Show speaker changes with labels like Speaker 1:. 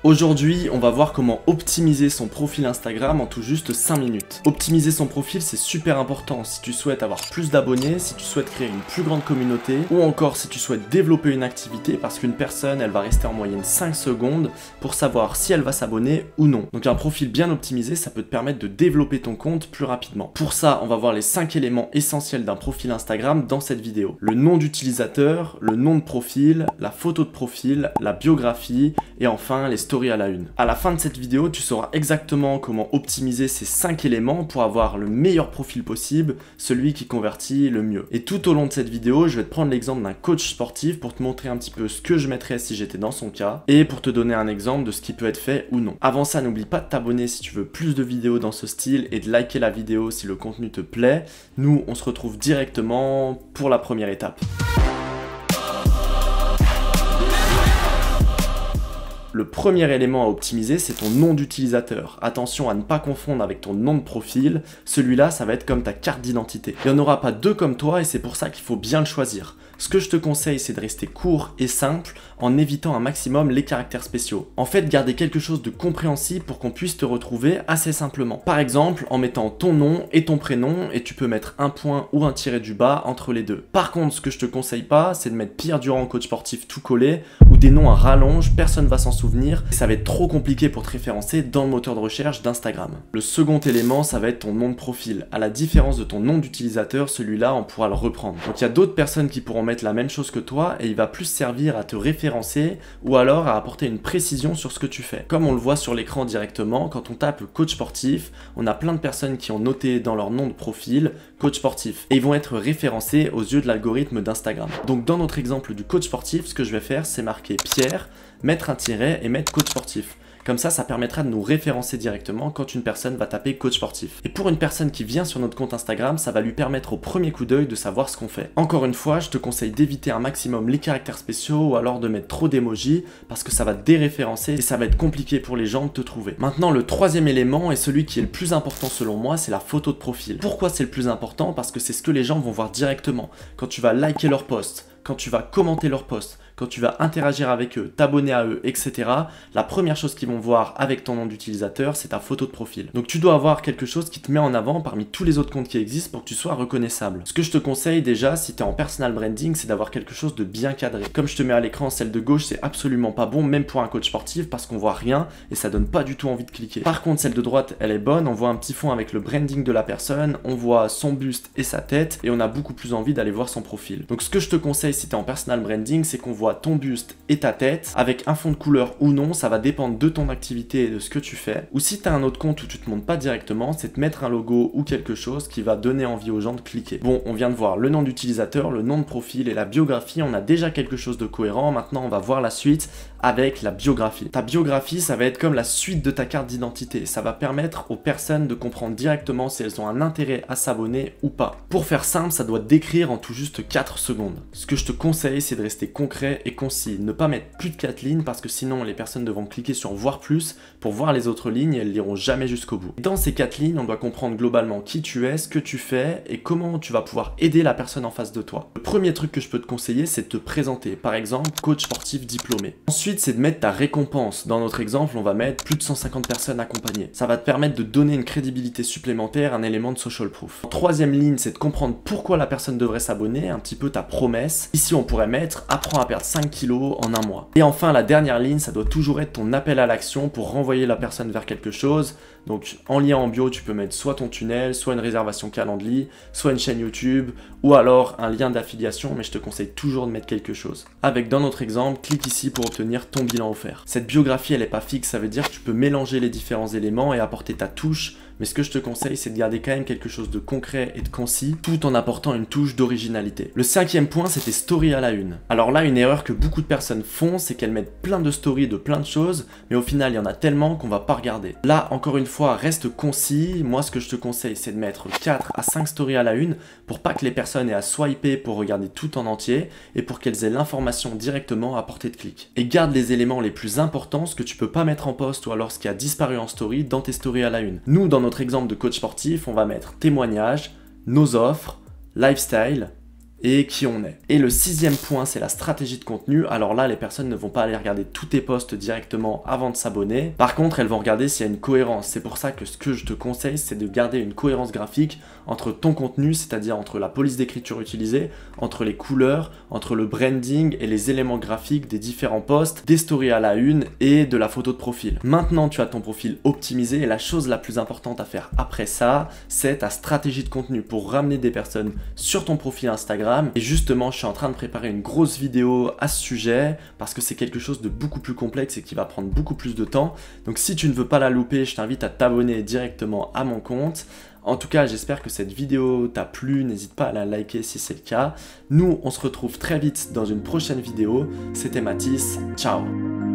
Speaker 1: Aujourd'hui, on va voir comment optimiser son profil Instagram en tout juste 5 minutes. Optimiser son profil, c'est super important si tu souhaites avoir plus d'abonnés, si tu souhaites créer une plus grande communauté, ou encore si tu souhaites développer une activité parce qu'une personne, elle va rester en moyenne 5 secondes pour savoir si elle va s'abonner ou non. Donc un profil bien optimisé, ça peut te permettre de développer ton compte plus rapidement. Pour ça, on va voir les 5 éléments essentiels d'un profil Instagram dans cette vidéo. Le nom d'utilisateur, le nom de profil, la photo de profil, la biographie, et enfin les stories à la une. À la fin de cette vidéo, tu sauras exactement comment optimiser ces 5 éléments pour avoir le meilleur profil possible, celui qui convertit le mieux. Et tout au long de cette vidéo, je vais te prendre l'exemple d'un coach sportif pour te montrer un petit peu ce que je mettrais si j'étais dans son cas et pour te donner un exemple de ce qui peut être fait ou non. Avant ça, n'oublie pas de t'abonner si tu veux plus de vidéos dans ce style et de liker la vidéo si le contenu te plaît. Nous, on se retrouve directement pour la première étape. Le premier élément à optimiser, c'est ton nom d'utilisateur. Attention à ne pas confondre avec ton nom de profil. Celui-là, ça va être comme ta carte d'identité. Il n'y en aura pas deux comme toi et c'est pour ça qu'il faut bien le choisir. Ce que je te conseille, c'est de rester court et simple en évitant un maximum les caractères spéciaux. En fait, garder quelque chose de compréhensible pour qu'on puisse te retrouver assez simplement. Par exemple, en mettant ton nom et ton prénom et tu peux mettre un point ou un tiret du bas entre les deux. Par contre, ce que je te conseille pas, c'est de mettre Pierre Durand, coach sportif tout collé ou des noms à rallonge, personne va s'en souvenir et ça va être trop compliqué pour te référencer dans le moteur de recherche d'Instagram. Le second élément, ça va être ton nom de profil. À la différence de ton nom d'utilisateur, celui-là, on pourra le reprendre. Donc il y a d'autres personnes qui pourront mettre la même chose que toi et il va plus servir à te référencer ou alors à apporter une précision sur ce que tu fais. Comme on le voit sur l'écran directement, quand on tape coach sportif, on a plein de personnes qui ont noté dans leur nom de profil coach sportif et ils vont être référencés aux yeux de l'algorithme d'Instagram. Donc dans notre exemple du coach sportif, ce que je vais faire, c'est marquer Pierre, mettre un tiret et mettre coach sportif. Comme ça permettra de nous référencer directement quand une personne va taper coach sportif. Et pour une personne qui vient sur notre compte Instagram, ça va lui permettre au premier coup d'œil de savoir ce qu'on fait. Encore une fois, je te conseille d'éviter un maximum les caractères spéciaux ou alors de mettre trop d'émojis parce que ça va te déréférencer et ça va être compliqué pour les gens de te trouver. Maintenant, le troisième élément et celui qui est le plus important selon moi, c'est la photo de profil. Pourquoi c'est le plus important? Parce que c'est ce que les gens vont voir directement. Quand tu vas liker leur post, quand tu vas commenter leur post, quand tu vas interagir avec eux, t'abonner à eux, etc. La première chose qu'ils vont voir avec ton nom d'utilisateur, c'est ta photo de profil. Donc tu dois avoir quelque chose qui te met en avant parmi tous les autres comptes qui existent pour que tu sois reconnaissable. Ce que je te conseille déjà, si tu es en personal branding, c'est d'avoir quelque chose de bien cadré. Comme je te mets à l'écran, celle de gauche, c'est absolument pas bon, même pour un coach sportif, parce qu'on voit rien et ça donne pas du tout envie de cliquer. Par contre, celle de droite, elle est bonne, on voit un petit fond avec le branding de la personne, on voit son buste et sa tête et on a beaucoup plus envie d'aller voir son profil. Donc ce que je te conseille si tu es en personal branding, c'est qu'on voit ton buste et ta tête avec un fond de couleur ou non, ça va dépendre de ton activité et de ce que tu fais. Ou si tu as un autre compte où tu te montres pas directement, c'est de mettre un logo ou quelque chose qui va donner envie aux gens de cliquer. Bon, on vient de voir le nom d'utilisateur, le nom de profil et la biographie, on a déjà quelque chose de cohérent. Maintenant, on va voir la suite avec la biographie. Ta biographie, ça va être comme la suite de ta carte d'identité. Ça va permettre aux personnes de comprendre directement si elles ont un intérêt à s'abonner ou pas. Pour faire simple, ça doit décrire en tout juste 4 secondes. Ce que je te conseille, c'est de rester concret et concis. Ne pas mettre plus de 4 lignes parce que sinon les personnes devront cliquer sur voir plus pour voir les autres lignes et elles liront jamais jusqu'au bout. Dans ces 4 lignes, on doit comprendre globalement qui tu es, ce que tu fais et comment tu vas pouvoir aider la personne en face de toi. Le premier truc que je peux te conseiller, c'est de te présenter. Par exemple, coach sportif diplômé. Ensuite, c'est de mettre ta récompense. Dans notre exemple, on va mettre plus de 150 personnes accompagnées. Ça va te permettre de donner une crédibilité supplémentaire, un élément de social proof. En troisième ligne, c'est de comprendre pourquoi la personne devrait s'abonner, un petit peu ta promesse. Ici, on pourrait mettre apprends à perdre 5 kilos en un mois. Et enfin, la dernière ligne, ça doit toujours être ton appel à l'action pour renvoyer la personne vers quelque chose. Donc en lien en bio, tu peux mettre soit ton tunnel, soit une réservation Calendly, soit une chaîne YouTube, ou alors un lien d'affiliation, mais je te conseille toujours de mettre quelque chose. Avec dans notre exemple, clique ici pour obtenir ton bilan offert. Cette biographie, elle n'est pas fixe, ça veut dire que tu peux mélanger les différents éléments et apporter ta touche, mais ce que je te conseille, c'est de garder quand même quelque chose de concret et de concis, tout en apportant une touche d'originalité. Le cinquième point, c'était story à la une. Alors là, une erreur que beaucoup de personnes font, c'est qu'elles mettent plein de stories de plein de choses, mais au final, il y en a tellement qu'on va pas regarder. Là, encore une fois, reste concis. Moi, ce que je te conseille, c'est de mettre 4 à 5 stories à la une pour pas que les personnes aient à swiper pour regarder tout en entier et pour qu'elles aient l'information directement à portée de clic. Et garde les éléments les plus importants, ce que tu peux pas mettre en post ou alors ce qui a disparu en story dans tes stories à la une. Nous, dans notre exemple de coach sportif, on va mettre témoignages, nos offres, lifestyle et qui on est. Et le 6e point, c'est la stratégie de contenu. Alors là, les personnes ne vont pas aller regarder tous tes posts directement avant de s'abonner. Par contre, elles vont regarder s'il y a une cohérence. C'est pour ça que ce que je te conseille, c'est de garder une cohérence graphique entre ton contenu, c'est-à-dire entre la police d'écriture utilisée, entre les couleurs, entre le branding et les éléments graphiques des différents posts, des stories à la une et de la photo de profil. Maintenant, tu as ton profil optimisé et la chose la plus importante à faire après ça, c'est ta stratégie de contenu pour ramener des personnes sur ton profil Instagram. Et justement, je suis en train de préparer une grosse vidéo à ce sujet parce que c'est quelque chose de beaucoup plus complexe et qui va prendre beaucoup plus de temps. Donc si tu ne veux pas la louper, je t'invite à t'abonner directement à mon compte. En tout cas, j'espère que cette vidéo t'a plu, n'hésite pas à la liker si c'est le cas. Nous, on se retrouve très vite dans une prochaine vidéo. C'était Mathis, ciao!